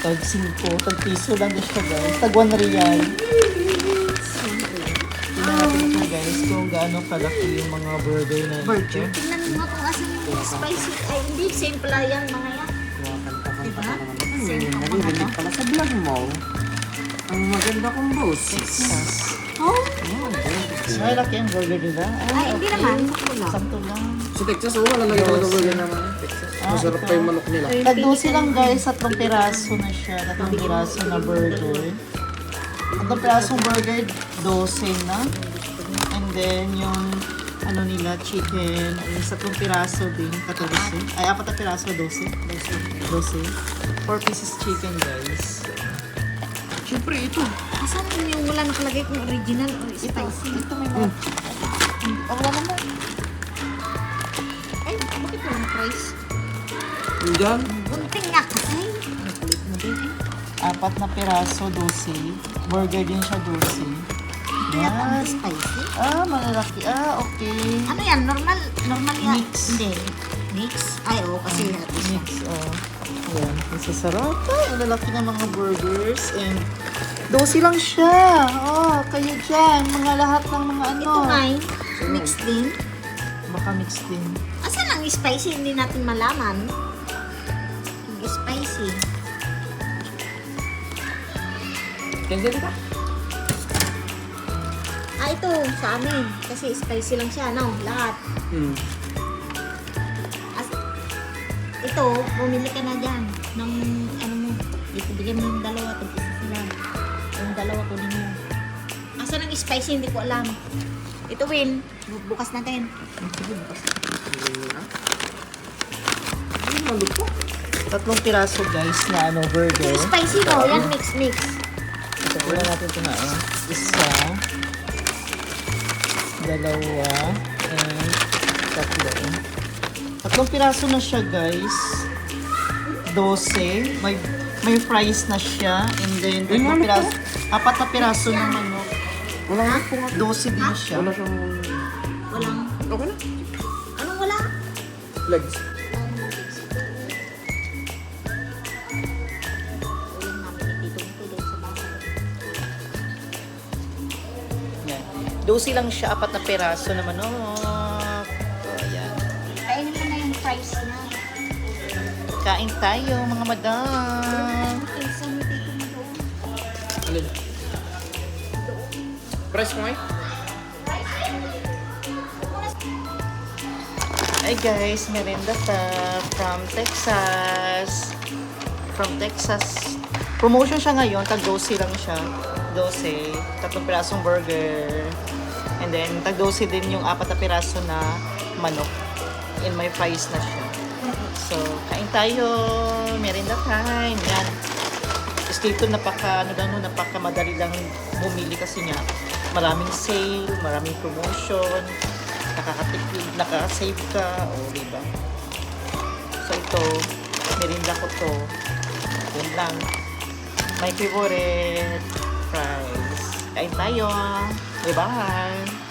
tag 5, tag piso lang din siya guys. Tag 1 real. Tingnan natin ito guys kung gaano kalaki yung mga burger na ito. Burger. Tingnan mo kung asan yung spicy. Ay, hindi. Same pala yan mga yan. Diba? Same pa mga Narinig pala sa vlog mo. Ang maganda kong boss. Texas. Oh? May laki ang burger nila. Ay, hindi naman. Sakto lang. Sakto lang. Sa Texas, wala lang yung mga burger naman. Texas. Masarap pa yung manok nila. Tag-12 lang guys, 3 piraso na siya. 3 piraso na burger. 3 pirasong burger, 12 na. And then yung ano nila, chicken, ay 3 piraso din, 14. Ay, 4 na piraso, 12. 12. 4 pieces chicken guys. Siyempre, ito. Asan yung wala nakalagay kung original or spicy? Ito may mga... Wala naman. Ay, bakit walang price? Diyan. Bunting nga kasi. 4 na piraso, 12. Burger din siya, 12. Kaya pa Yan. spicy. Malalaki. Okay. Ano yan? Normal yan. Mix. Hindi. Mix? Ay, oo, kasi Mix, Ayan, masasarap. Malalaki ng mga burgers. And 12 lang siya. Kayo dyan. Mga lahat ng mga ano. ito nga mix din. Baka mix din. Asan ang spicy? Hindi natin malaman. Yung spicy. Ganyan ka? Ito, sa amin. Kasi spicy lang siya, no? Lahat. Ito, bumili ka na dyan. Ng, ano mo, ito, bigyan mo yung dalawa. Tag-isa sila. Yung dalawa ko din mo. Asan ang spicy? Hindi ko alam. Ito, Win. Bukas natin. Sige, bukas. Ay, maluto. 3 piraso guys na ano, burger. Yung spicy, no? Yan, mix. Ito, wala natin ito na. Isa. Dalawa. And 3. 3 piraso na siya guys. 12. May fries na siya. And then, 3 piraso. 4 na piraso ng manok. Wala nga po nga. 12 din siya. Wala siyang... Walang, Okay na. anong wala? Legs. Ulam namin dito doon sa bahay. Yan. 12 lang siya, 4 na piraso na manok. Ayan. Kainin mo na yung fries na. Kain tayo, mga madam. Pinsan mo dito mo doon. Alin? Price mo eh? Hi guys, merenda ta from Texas. From Texas. Promotion siya ngayon, tag 12 lang siya. 12, 3 pirasong burger. And then, tag 12 din yung 4 na piraso na manok. And may fries na siya. So, kain tayo. Merenda time. Yan. Tapos dito napaka madali lang bumili kasi niya. Maraming sale, maraming promotion. Nakakatipid, nakaka-save ka. Diba? So, ito, merenda ko to. Yun lang. My favorite fries. Kain tayo. Bye-bye.